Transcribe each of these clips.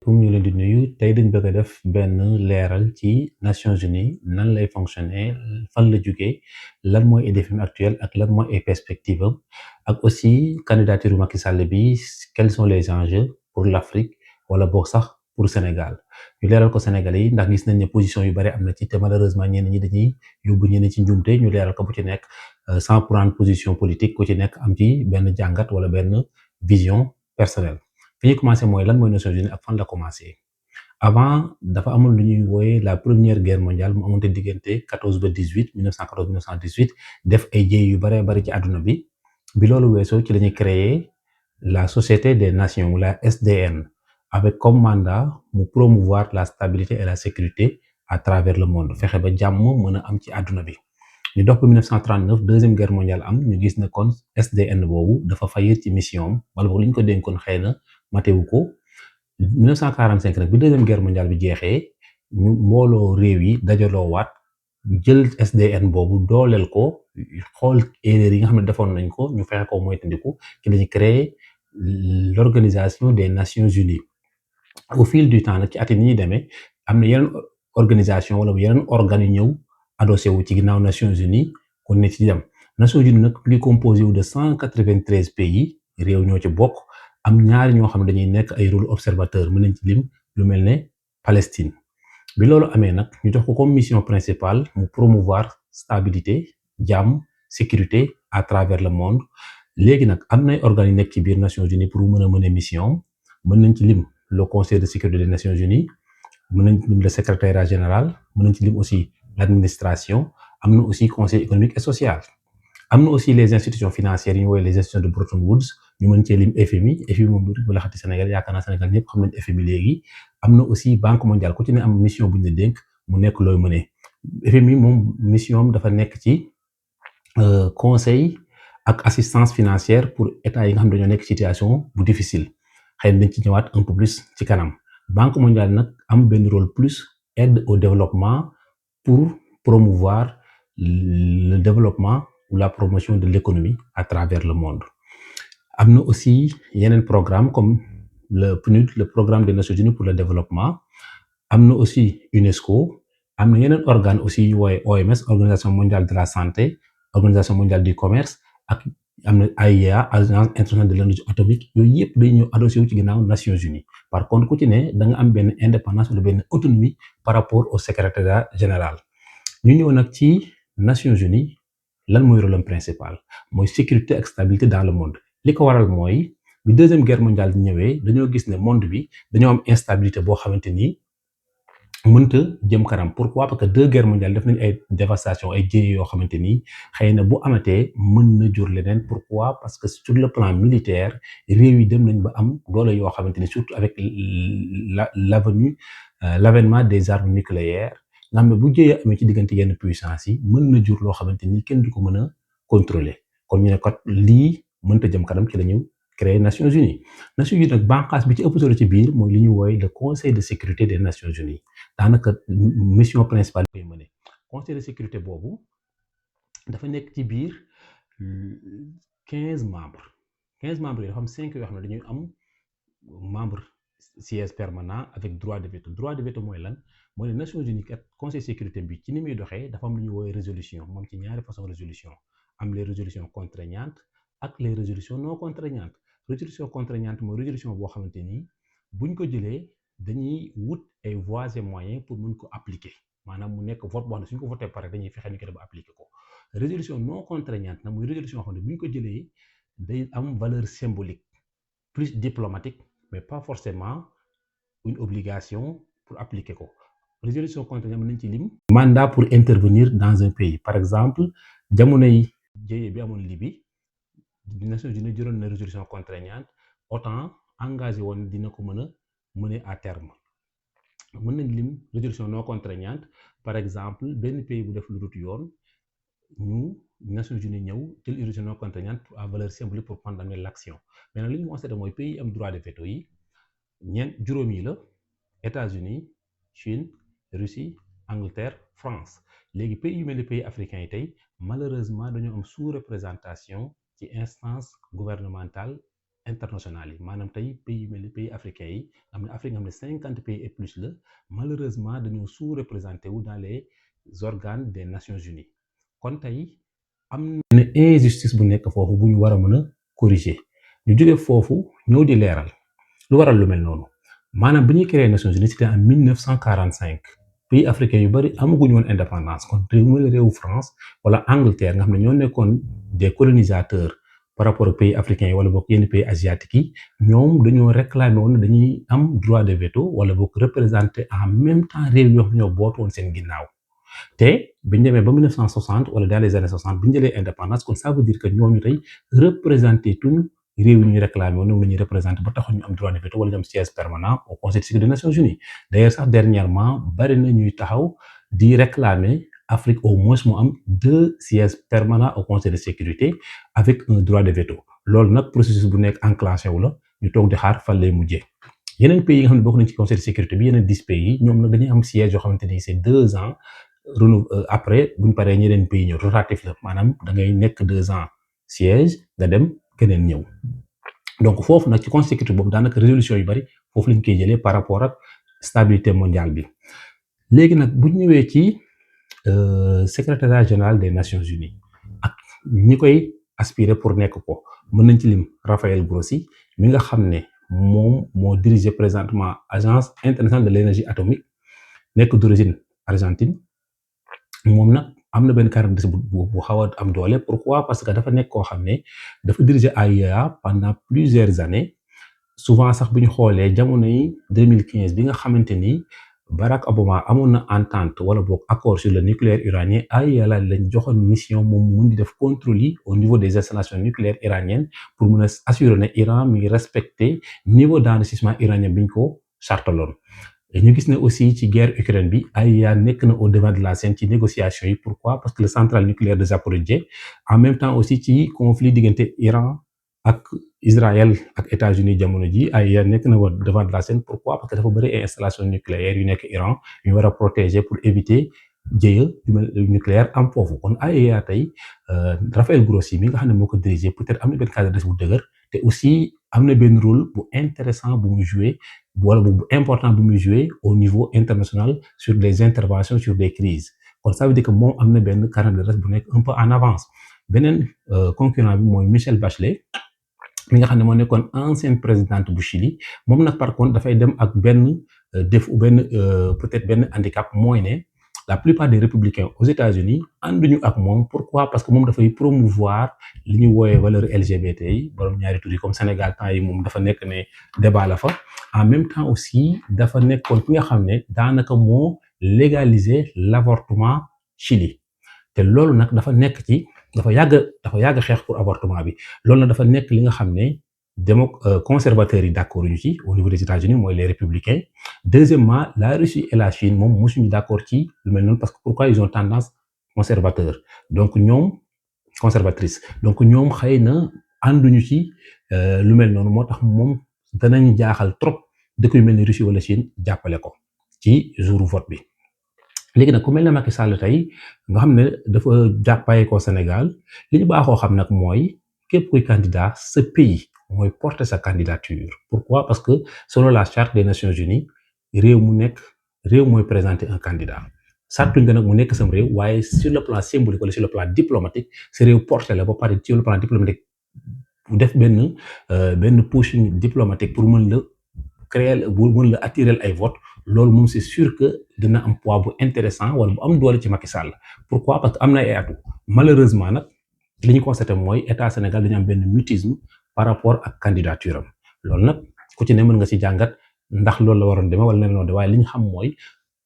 Pour ñu leen di nuyu tey dañ bëgg a def benn leeral ci Nations Unies nan lay fonctionner fan la jógee lan mooy ay défis actuels ak lan mooy ay perspectives am ak aussi candidature Macky Sall bi quels sont les enjeux pour l'Afrique wala boog sax pour Sénégal ñu leeral ko Sénégalais yi ndax gis nañ ne position yu bari am na ci te malheureusement ñenn ñi dañuy yóbbu ñenn ci njuumte ñu leeral ko bu ci nekk sans prendre position politique ku ci nekk am ci benn jàngat wala benn vision personnelle. fi ñuy commencé mooy lan mooy Nations Unies ak fan la commencé avant dafa amoon lu ñuy wooyee la première guerre mondiale mu amoon diggante 14 ba 18 1914 1918 def ay jéey yu baree bari ci àdduna bi loolu weesoo ci la ñuy créer la Société des Nations ou la SDN avec comme mandat mu promouvoir la stabilité et la sécurité à travers le monde fexe ba jàmm mën a am ci àdduna bi. ñu dox ba 1939 deuxième guerre mondiale am ñu gis ne kon SDN boobu dafa faillir ci mission am wala boog li ñu ko dénkoon xëy na matewu ko 1945 nag bi deuxième guerre mondiale bi jeexee ñu mbooloo réew yi dajaloo waat jël SDN boobu dooleel ko xool erreur yi nga xam ne defoon nañ ko ñu fexe ko moytandiku ci lañu créer l'organisation des Nations Unies au fil du temps nag ci at yi ni ñuy demee am na yeneen organisation wala yeneen organes yu ñëw adossé wu ci ginnaaw Nations Unies kon ne ci dem Nations Unies nag mu ngi composé wu de 193 pays réew ñoo ci bokk am ñaari ñoo xam ne dañuy nekk ay rôle observateur mën nañ ci lim lu mel ne Palestine bi loolu amee nag ñu jox ko comme mission principale mu promouvoir stabilité jàmm sécurité à travers le monde léegi nag am nay organes yu nekk ci biir Nations Unies pour mën a mener mission mën nañ ci lim le Conseil de sécurité des Nations Unies mën nañ ci lim le secrétariat général mën nañ ci lim aussi l'administration am na aussi conseil économique et social am na aussi les institutions financières yi ñu woowee les institutions de Bretton Woods ñu mën cee lim FMI moom du bu la xati Sénégal yaakaar naa Sénégal ñëpp xam nañ FMI léegi am na aussi banque mondiale ku ci ne am mission bu ñu la dénk mu nekk looy mëne FMI moom mission am dafa nekk ci conseil ak assistance financière pour état yi nga xam ne dañoo nekk situation bu difficile xëy na dañ ci ñëwaat un peu plus ci kanam banque mondiale nag am benn rôle plus aide au développement pour promouvoir le développement ou la promotion de l'économie à travers le monde am na aussi yeneen programme comme le PNUD le programme des Nations Unies pour le développement am na aussi UNESCO am na yeneen organe aussi yu woowe OMS organisation mondiale de la santé organisation mondiale du commerce ak am na AIEA agence internationale de l'énergie atomique yooyu yëpp day ñëw adossé wu ci ginnaaw Nations Unies par contre ku ci ne da nga am benn indépendance wala benn autonomie par rapport au secrétariat général ñu ñëw nag ci Nations Unies lan mooy rôle principal mooy sécurité ak stabilité dans le monde li ko waral mooy bi deuxième guerre mondiale ñëwee dañoo gis ne monde bi dañoo am instabilité boo xamante ni mënta jëm kanam pourquoi parce que deux guerres mondiales def nañ ay dévastation ay jéye yoo xamante ni xëy na bu amatee mën na jur leneen pourquoi parce que sur le plan militaire réew yi dem nañ ba am doole yoo xamante ni surtout avec l'avènement des armes nucléaires nga xam ne bu jéyee amee ci diggante yenn puissance yi mën na jur loo xamante ni kenn du ko mën a contrôler kon ñu ne kat lii mënta jëm kanam ci la ñu créer Nations Unies nag bànqaas bi ci ëpp solo ci biir mooy li ñu wooye le Conseil de sécurité des Nations Unies daanaka mission principale koy mëne Conseil de sécurité boobu dafa nekk ci biir 15 membres yi dafa am 5 yoo xam ne dañuy am membre siège permanent avec droit de veto mooy lan mooy ne Nations Unies kat Conseil de sécurité bi ci ni muy doxee dafa am lu ñuy woowe résolution moom ci ñaari façon résolution am les résolutions contraignantes ak les résolutions non contraignantes résolution contraignante mooy résolution boo xamante ni buñ ko jëlee dañuy wut ay voies et moyens pour mën ko appliquer maanaam mu nekk vote boo xam ne suñ ko voté pare dañuy fexe ni ko def ba appliquer ko résolution non contraignante nag mooy résolution boo xam ne buñ ko jëlee day am valeur symbolique plus diplomatique mais pas forcément une obligation pour appliquer ko résolution contraignante mën nañ ci lim mandat pour intervenir dans un pays par exemple jamonoy jëye bi amoon Libye Nations Unies jëloon na résolution contraignante OTAN engagé woon dina ko mën a mener à terme mën nañ lim résolution non contraignante par exemple benn pays bu def lu dut yoon ñu Nations Unies ñëw jël résolution non contraignante à valeur symbolique pour condamner l'action mais nag li ñu constaté mooy pays am droit de veto yi juróom yi la États-Unis Chine Russie Angleterre France léegi pays yu mel ni pays africains yi tey malheureusement dañoo am sous-représentation ci instance gouvernementale internationales yi maanaam tey pays yu mel ni pays africains yi nga xam ne Afrique nga xam ne 50 pays et plus la malheureusement dañoo sous-représenté wu dans les organes des Nations Unies kon tey am na injustice bu nekk foofu bu ñu war a mën a corriger ñu jóge foofu ñëw di leeral lu waral lu mel noonu maanaam bi ñuy créé Nations Unies c'était en 1945 pays africains yu bari amaguñu woon indépendance kon réew mu réewu France wala Angleterre nga xam ne ñoo nekkoon des colonisateurs par rapport ak pays africains yi wala boog yenn pays asiatiques yi ñoom dañoo réclamer woon dañuy am droit de veto wala boog représenter en même temps réew yoo xam ñoo bootu woon seen ginnaaw te bi ñu demee ba 1960 wala dans les années 60 bi ñu jëlee indépendance kon ça veut dire que ñooñu tey représenté tuñ réew yi ñuy réclamé woon ñoom la ñuy représenté ba taxoon ñu am droit de veto wala ñu am siège permanent au Conseil de sécurité des Nations Unies d'ailleurs sax dernièrement bari na ñuy taxaw di réclamer Afrique au moins mu am 2 sièges permanents au Conseil de sécurité avec un droit de veto loolu nag processus bu nekk enclenché wu la ñu toog di xaar fan lay mujjee yeneen pays yi nga xam ne bokk nañ ci Conseil de sécurité bi yeneen 10 pays yi ñoom nag dañuy am siège yoo xamante ni c'est 2 ans après bu ñu paree ñeneen pays ñëw rotatif la maanaam da ngay nekk 2 ans siège nga dem keneen ñëw donc foofu nag ci Conseil de sécurité boobu daanaka résolution yu bari foofu lañ koy jëlee par rapport ak stabilité mondiale bi léegi nag bu ñëwee ci secrétariat général des Nations Unies ak ñi koy aspirer pour nekk ko mën nañ ci lim Raphaël Grossi mi nga xam ne moom moo diriger présentement agence internationale de l'énergie atomique nekk d'origine argentine moom nag am na benn caractéristique bu xaw a am doole pourquoi parce que dafa nekk koo xam ne dafa diriger AIEA pendant plusieurs années souvent sax bu ñu xoolee jamono yi 2015 bi nga xamante ni Barack Obama amoon na entente wala boog accord sur le nucléaire iranien AIEA lañ joxoon mission moom mun di def contrôle yi au niveau des installations nucléaires iraniennes pour mun a assurer ne Iran mi ngi respecter niveau d'enrichissement iranien bi ñu ko chartaloon ñu gis ne aussi ci guerre Ukraine bi AIEA nekk na au devant de la scène ci négociations yi pourquoi parce que le centrale nucléaire de Zaporijjie en même temps aussi ci conflit diggante Iran ak Israël ak États-Unis jamono ji AIEA nekk na au devant de la scène pourquoi parce que dafa bëri ay installations nucléaires yu nekk Iran ñu war a protéger pour éviter jëye nucléaire am foofu kon AIEA tey Raphaël Grossi mi nga xam ne moo ko dirigé peut-être am na benn cadre bu dëgër te aussi am na benn rôle bu intéressant bu muy jouer wala bu important bu muy jouer au niveau international sur des interventions sur des crises kon ça veut dire que moom am na benn carnet d'adresse bu nekk un peu en avance beneen concurrent bi mooy Michelle Bachelet mi nga xam ne moo nekkoon ancienne présidente bu Chili moom nag par contre dafay dem ak benn peut-être benn handicap mooy ne la plupart des républicains aux États-Unis ànduñu ak moom pourquoi parce que moom dafay promouvoir li ñu wooyee valeur LGBT yi borom ñaari tur yi comme Sénégal temps yi moom dafa nekk ne débat la fa en même temps aussi dafa nekkoon ki nga xam ne daanaka moo légaliser l'avortement Chili te loolu nag dafa nekk ci dafa yàgg xeex pour avortement bi loolu nag dafa nekk li nga xam ne conservateurs yi d'accord ñu ci au niveau des États-Unis mooy les républicains deuxièmement la Russie et la Chine moom mosuñu d'accord ci lu mel noonu parce que pourquoi ils ont tendance conservateur donc ñoom conservatrice donc ñoom xëy na ànduñu ci lu mel noonu moo tax moom danañ jaaxal trop dëkk yu mel ni Russie wala Chine jàppale ko ci jour vote bi léegi nag ku mel ne Macky Sall tey nga xam ne dafa jàppaye ko Sénégal li ñu baaxoo xam nag mooy képp kuy candidat ce pays mooy porter sa candidature pourquoi parce que selon la charte des Nations Unies réew mu nekk réew mooy présenter un candidat sartuñ nga nag mu nekk sam réew waaye sur le plan symbolique wala sur le plan diplomatique sa réew porté la ba pare sur le plan diplomatique bu def benn pushing diplomatique pour mën la créer mën la attirer ay vote loolu moom c'est sûr que dina am poids bu intéressant wala bu am doole ci Macky Sall pourquoi parce que am na ay atu malheureusement nag li ñu constaté mooy état Sénégal dañu am benn mutisme par rapport ak candidature am loolu nag ku ci ne mën nga ci jàngat ndax loolu la waroon demee wala leneen noonu waaye li ñu xam mooy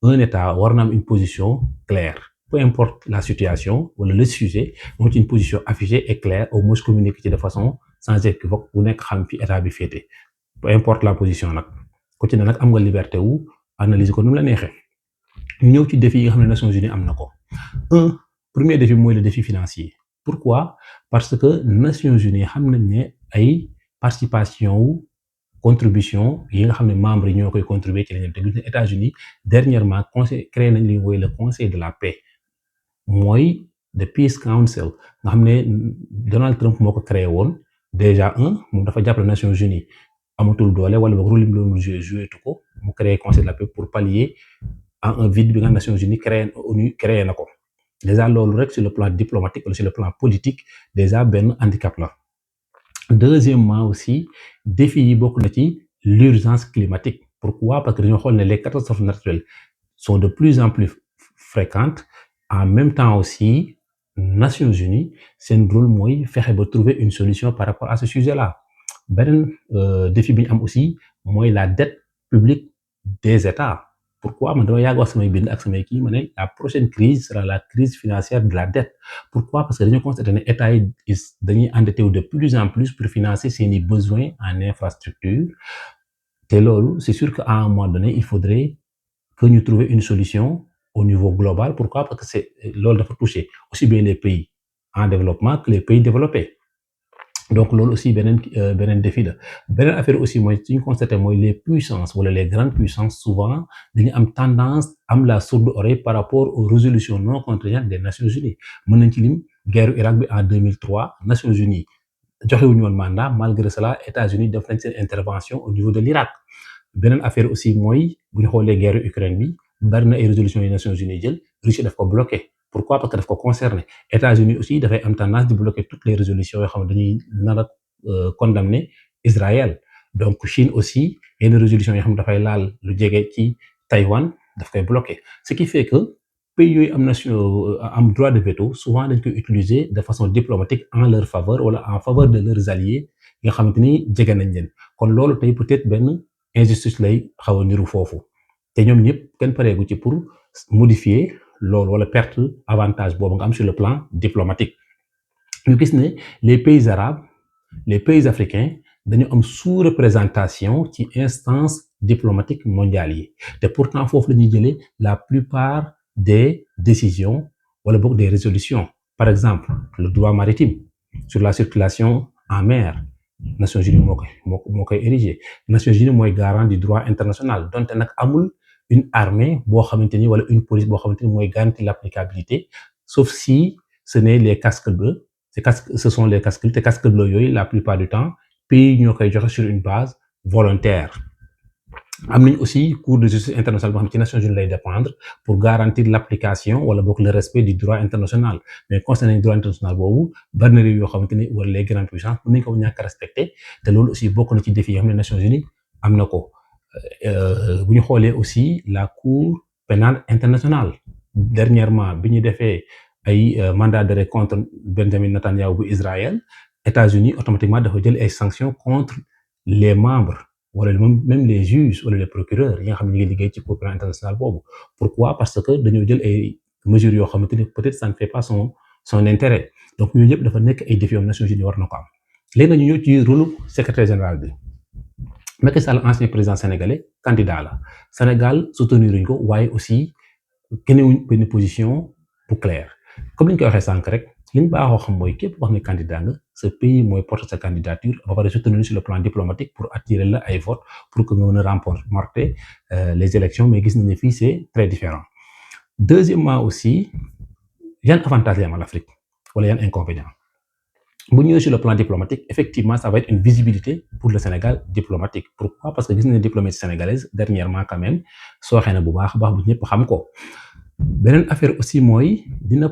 un état war na am une position claire peu importe la situation wala le sujet moom ci une position affichée et claire au moins communiquer ci de façon sans équivoque bu nekk xam fi état bi féete peu importe la position nag ku ci ne nag am nga liberté wu analyser ko nu mu la neexee ñu ñëw ci défi yi nga xam ne Nations Unies am na ko premier défi mooy le défi financier pourquoi parce que Nations Unies xam nañ ne ay participation wu contribution yi nga xam ne membres yi ñoo koy contribuer ci lañu te gis ne États-Unis dernièrement conseil créé nañ li ñu woowee le conseil de la paix mooy the Peace Council nga xam ne Donald Trump moo ko créé woon déjà moom dafa jàppale Nations Unies amatul doole wala boog rôle bi mu doon joué tu ko mu créé conseil de la paix pour pallier à un vide bi nga Nations Unies créé na ko déjà loolu rek sur le plan diplomatique wala sur le plan politique déjà benn handicap la. Deuxièmement aussi défi yi bokk na ci l'urgence climatique. Pourquoi? Parce que dañoo xool ne les catastrophes naturelles sont de plus en plus fréquentes. En même temps aussi Nations Unies seen rôle mooy fexe ba trouver une solution par rapport à ce sujet-là. Beneen défi bi ñu am aussi mooy la dette publique des États. Pourquoi? Man dama yàgg wax samay bind ak samay kii ma ne la prochaine crise sera la crise financière de la dette. Pourquoi? Parce que dañoo constaté ne État yi dañuy endetté wu de plus en plus pour financer seeni besoins en infrastructure te loolu c'est sûr qu'à un moment donné il faudrait que ñu trouver une solution au niveau global. Pourquoi? Parce que c'est loolu dafa toucher aussi bien les pays en développement que les pays développés. Donc loolu aussi beneen défi la. Beneen affaire aussi mooy suñu constaté mooy les puissances wala les grandes puissances souvent dañu am tendance am la sourde oreille par rapport aux résolutions non contraignantes des Nations Unies. Mën nañ ci lim guerre Irak bi en 2003 Nations Unies joxewuñu woon mandat malgré cela États-Unis def nañ seen intervention au niveau de l'Irak. Beneen affaire aussi mooy bu ñu xoolee guerre Ukraine bi bari na ay résolutions yi Nations Unies jël Russie daf ko bloqué. Pourquoi? Parce que daf ko concerné. États-Unis aussi dafay am tendance di bloquer toutes les résolutions yoo xam ne dañuy nar a condamner Israël. Donc Chine aussi yenn résolutions yoo xam ne dafay laal lu jege ci Taïwan daf koy bloquer. Ce qui fait que pays yooyu am droit de veto souvent dañ koy utiliser de façon diplomatique en leur faveur wala en faveur de leurs alliés nga xamante ni jege nañ leen. Kon loolu tey peut-être benn injustice lay xaw a niru foofu te ñoom ñëpp kenn pareegu ci pour modifier loolu wala perte avantage boobu nga am sur le plan diplomatique. ñu gis ne les pays arabes les pays africains dañu am sous-représentation ci instance diplomatique mondiale yi te pourtant foofu la ñuy jëlee la plupart des décisions wala boog des résolutions. Par exemple le droit maritime sur la circulation en mer Nations Unies moo koy érigé. Nations Unies mooy garant du droit international donte nag amul une armée boo xamante ni wala une police boo xamante ni mooy garantir l'applicabilité sauf si ce n'est les casques bleus. Ce sont les casques bleus te casques bleus yooyu la plupart du temps pays ñoo koy joxe sur une base volontaire. Am nañ aussi cour de justice internationale boo xam ci Nations Unies lay dépendre pour garantir l'application wala boog le respect du droit international. Mais concernant droit international boobu bari na réew yoo xamante ni wala les grandes puissances mën nañ ko ñàkk a respecter te loolu aussi bokk na ci défi yoo xam ne Nations Unies am na ko. Bu ñu xoolee aussi la cour pénale internationale dernièrement bi ñu defee ay mandat d'arrêt contre Benjamin Netanyahu bu Israël États-Unis automatiquement dafa jël ay sanctions contre les membres wala même les juges wala les procureurs yi nga xam ne ñu ngi liggéey ci cour pénale internationale boobu. Pourquoi? Parce que dañoo jël ay mesures yoo xamante ni peut-être ça ne fait pas son intérêt. Donc yooyu yëpp dafa nekk ay défis yoo Nations Unies war na ko am. Léegi nag ñu ñëw ci rôle secrétaire général bi. Macky Sall ancien président sénégalais candidat la Sénégal soutenir uñ ko waaye aussi génnewuñ benn position bu claire. Comme ni ñu koy waxee sànq rek li ñu baaxoo xam mooy képp wax ne candidat nga ce pays mooy porter sa candidature ba pare soutenir sur le plan diplomatique pour attirer la ay votes pour que nga mën a remporter les élections mais gis nañ ne fii c'est très différent. Deuxièmement aussi yan avantage la am à l'Afrique wala yan inconvénients. Bu ñëwee sur le plan diplomatique effectivement ça va être une visibilité pour le Sénégal diplomatique. Pourquoi? Parce que gis nañ diplomatie sénégalaise dernièrement quand même sooxee na bu baax a baax bu ñëpp xam ko. Beneen affaire aussi mooy dina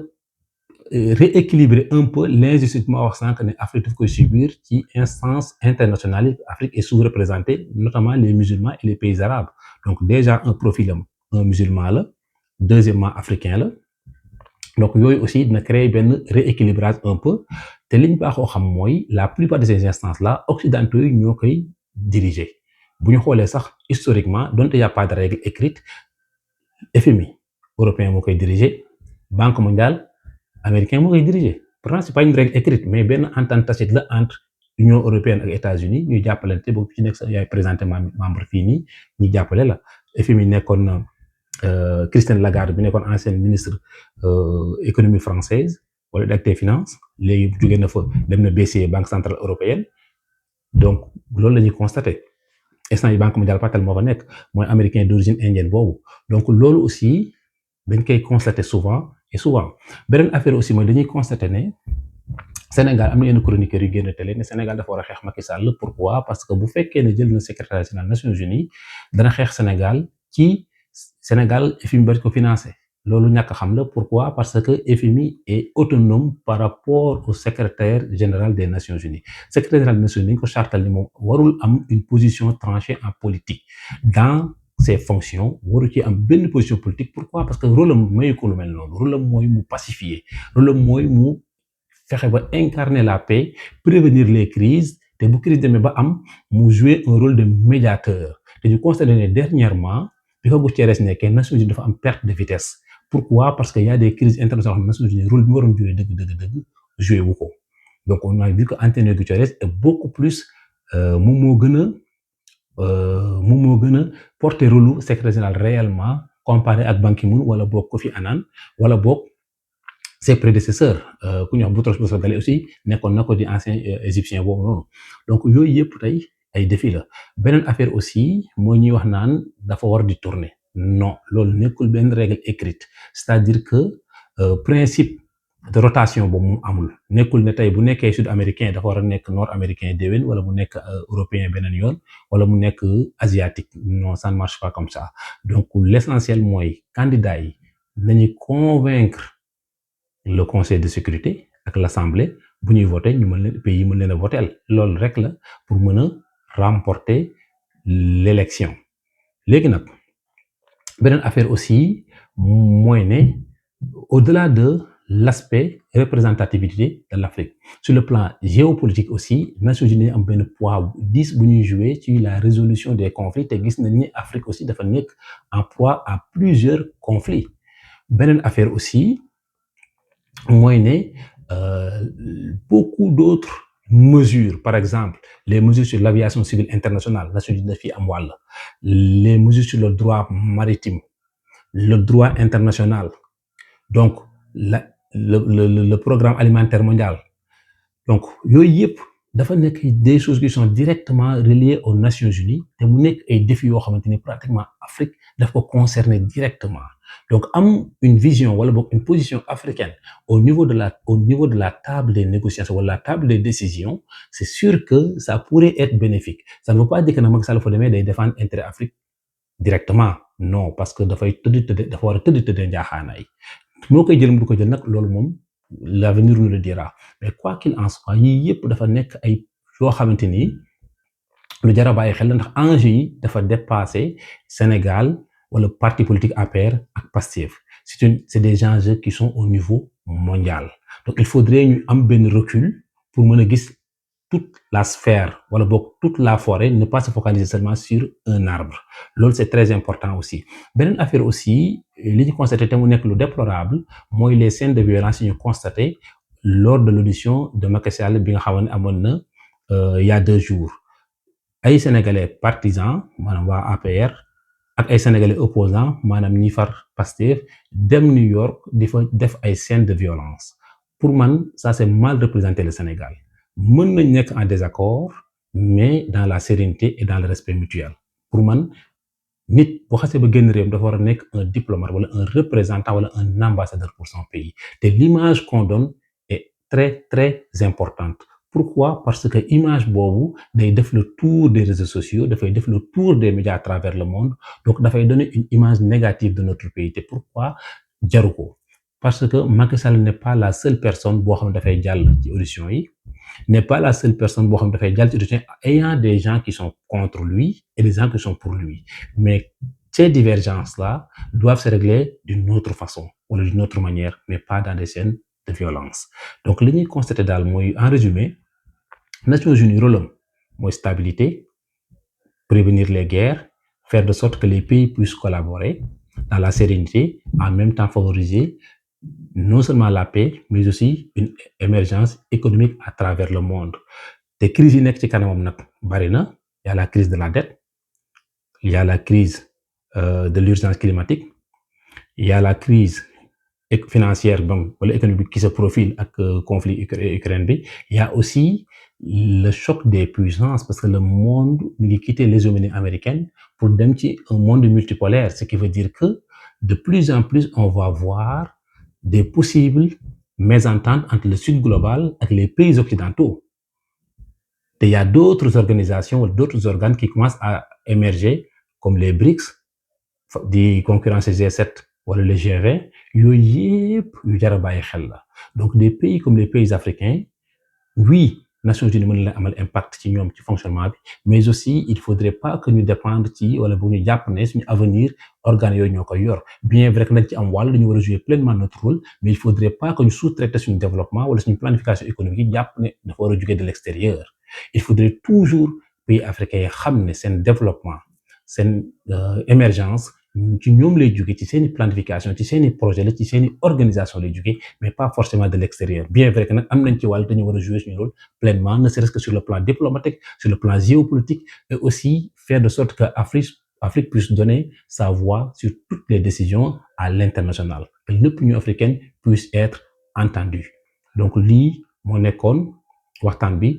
rééquilibrer un peu l'injustice ma wax sànq ne Afrique daf koy subir ci instance internationale yi Afrique est sous-représentée notamment les musulmans et les pays arabes. Donc déjà un profil am un musulman la deuxièmement africain la. Donc yooyu aussi dina créer benn rééquilibrage un peu te liñ baaxoo xam mooy la plupart de ces instances là occidentaux yi ñoo koy diriger. Bu ñu xoolee sax historiquement donte y a pas de règle écrite FMI européen moo koy diriger Banque mondiale américain moo koy diriger. Pourtant c'est pas une règle écrite mais benn entente tacite la entre Union européenne ak États-Unis ñuy jàppalante boobu ci nekk sax yaay présenté membre fii nii ñu jàppale la. FMI nekkoon na Christine Lagarde bi nekkoon ancienne ministre économie française wala d'actes finances léegi jóge na fa dem na BCE Banque centrale européenne. Donc loolu la ñuy constaté instant yi Banque mondiale Patel moo fa nekk mooy américain d'origine indienne boobu. Donc loolu aussi dañ koy constaté souvent et souvent. Beneen affaire aussi mooy dañuy constaté ne Sénégal am na yenn chroniqueurs yu génn télé ne Sénégal dafa war a xeex Macky Sall. Pourquoi? Parce que bu fekkee ne jël na secrétaire général Nations Unies dana xeex Sénégal ci Sénégal FMI bari ko financé loolu ñàkk xam la. Pourquoi? Parce que FMI est autonome par rapport au secrétaire général des Nations Unies. Secrétaire général des Nations Unies dañ ko chartal ni moom warul am une position tranchée en politique dans ses fonctions, waru ci am benn position politique. Pourquoi? Parce que rôle am mayu ko lu mel noonu. Rôle am mooy mu pacifier, rôle am mooy mu fexe ba incarner la paix, prévenir les crises, te bu crise demee ba am mu jouer un rôle de médiateur. te ñu constaté ne dernièrement bi fa Guterres nekkee Nations Unies dafa am perte de vitesse. Pourquoi? Parce que y a des crises internationales Nations Unies rôle bi mu waroon jouer dëgg jouer wu ko. Donc on a vu que Antonio Guterres est beaucoup plus moom moo gën a porter rôle secrétaire général réellement comparé ak Ban Ki-moon wala boog Kofi Annan wala boog ses prédécesseurs ku ñuy wax Boutros Boutros-Ghali aussi nekkoon na ko di ancien égyptien boobu noonu. Donc yooyu yëpp tey ay défi la. Beneen affaire aussi mooy ñuy wax naan dafa war di tourner. Non, loolu nekkul benn règle écrite. C'est-à-dire que principe de rotation boobu mu amul. Nekkul ne tey bu nekkee sud-américain dafa war a nekk nord-américain déwén wala mu nekk européen beneen yoon wala mu nekk asiatique. Non, ça ne marche pas comme ça. Donc l'essentiel mooy candidat yi nañu convaincre le conseil de sécurité ak l'assemblée bu ñuy voter ñu mën leen pays yi mën leen a voter loolu rek la pour mën a remporter l'élection. Léegi nag beneen affaire aussi mooy ne au-delà de l'aspect représentativité de l'Afrique sur le plan géopolitique aussi Nations Unies am benn poids 10 bu ñuy jouer ci la résolution des conflits te gis nañ ni Afrique aussi dafa nekk en proie à plusieurs conflits. Beneen affaire aussi mooy ne beaucoup d'autres mesures, par exemple les mesures sur l'aviation civile internationale Nations Unies daf fi am wàll, les mesures sur le droit maritime, le droit international, donc le programme alimentaire mondial. Donc yooyu yëpp dafa nekk des choses qui sont directement reliées aux Nations Unies te mu nekk ay défis yoo xamante ni pratiquement Afrique daf ko concerner directement. Donc am une vision wala boog une position africaine au niveau de la table des négociations wala la table des décisions, c'est sûr que ça pourrait être bénéfique. Ça ne veut pas dire que nag Macky Sall fa demee day défendre intérêt Afrique directement. Non, parce que dafa war a tëdd njaaxaanaay. moo koy jël du ko jël nag loolu moom l'avenir nous le dira. Mais quoi qu'il en soit yii yëpp dafa nekk ay yoo xamante ni lu jar a bàyyi xel la ndax enjeu yi dafa dépasser Sénégal wala parti politique APR ak Pastef. C'est des enjeux qui sont au niveau mondial. Donc il faudrait ñu am benn recul pour mën a gis toute la sphère wala boog toute la forêt, ne pas se focaliser seulement sur un arbre. Loolu c'est très important aussi. Beneen affaire aussi li ñu constaté te mu nekk lu déplorable mooy les scènes de violence yi ñu constaté lors de l'audition de Macky Sall bi nga xam ne amoon na il y a 2 jours. Ay sénégalais partisans maanaam waa APR ak ay sénégalais opposants maanaam ñi far Pastef dem New York di fa def ay scènes de violence. Pour man ça c'est mal représenter le Sénégal. Mën nañ nekk en désaccord mais dans la sérénité et dans le respect mutuel. Pour man nit bu xasee ba génn réew dafa war a nekk un diplomate wala un représentant wala un ambassadeur pour son pays te l'image qu'on donne est très très importante. Pourquoi? Parce que image boobu day def le tour des réseaux sociaux, dafay def le tour des médias à travers le monde, donc dafay donner une image négative de notre pays. te pourquoi jaru ko? Parce que Macky Sall n'est pas la seule personne boo xam ne dafay jàll ci audition yi, n'est pas la seule personne boo xam ne dafay jàll ci audition ayant des gens qui sont contre lui et des gens qui sont pour lui. Mais ces divergences-là doivent se régler d'une autre façon ou d'une autre manière, mais pas dans des scènes de violence. Donc li ñuy constater daal mooy en résumé Nations Unies rôle am mooy stabilité, prévenir les guerres, faire de sorte que les pays puissent collaborer dans la sérénité, en même temps favoriser non seulement la paix, mais aussi une émergence économique à travers le monde. Te crise yi nekk ci kanamam nag bari na, il y a la crise de la dette, il y a la crise de l'urgence climatique, il y a la crise financière donc wala économique qui se profile ak conflit Ukraine bi. Il y a aussi le choc des puissances parce que le monde mi ngi quitter l'hégémonie américaine pour dem ci un monde multipolaire, ce qui veut dire que de plus en plus on va voir des possibles mésentente entre le sud global et les pays occidentaux. Et il y a d'autres organisations ou d'autres organes qui commencent à émerger, comme les BRICS, di concurrence G7 wala le G20, yooyu yëpp yu jar a bàyyi xel la. Donc des pays comme les pays africains, oui, Nations Unies mën na amal impact ci ñoom ci fonctionnement bi, mais aussi il faudrait pas que ñu dépendre ci wala bu ñu jàpp ne suñu avenir organes yooyu ñoo koy yor. Bien vrai que nañ ci am wàll dañu war a jouer pleinement notre rôle, mais il faudrait pas que ñu sous-traiter suñu développement wala suñu planification économique yi jàpp ne dafa war a jóger de l'extérieur. Il faudrait toujours pays africains yi xam ne seen développement, seen émergence ci ñoom lay jóge ci seeni planification ci seeni projet la ci seeni organisation lay jóge, mais pas forcément de l'extérieur. Bien vrai que nag am nañ ci wàll dañu war a jouer suñu rôle pleinement, ne serait-ce que sur le plan diplomatique, sur le plan géopolitique, et aussi faire de sorte que Afrique puisse donner sa voix sur toutes les décisions à l'international, que l'opinion africaine puisse être entendue. Donc lii moo nekkoon waxtaan bi.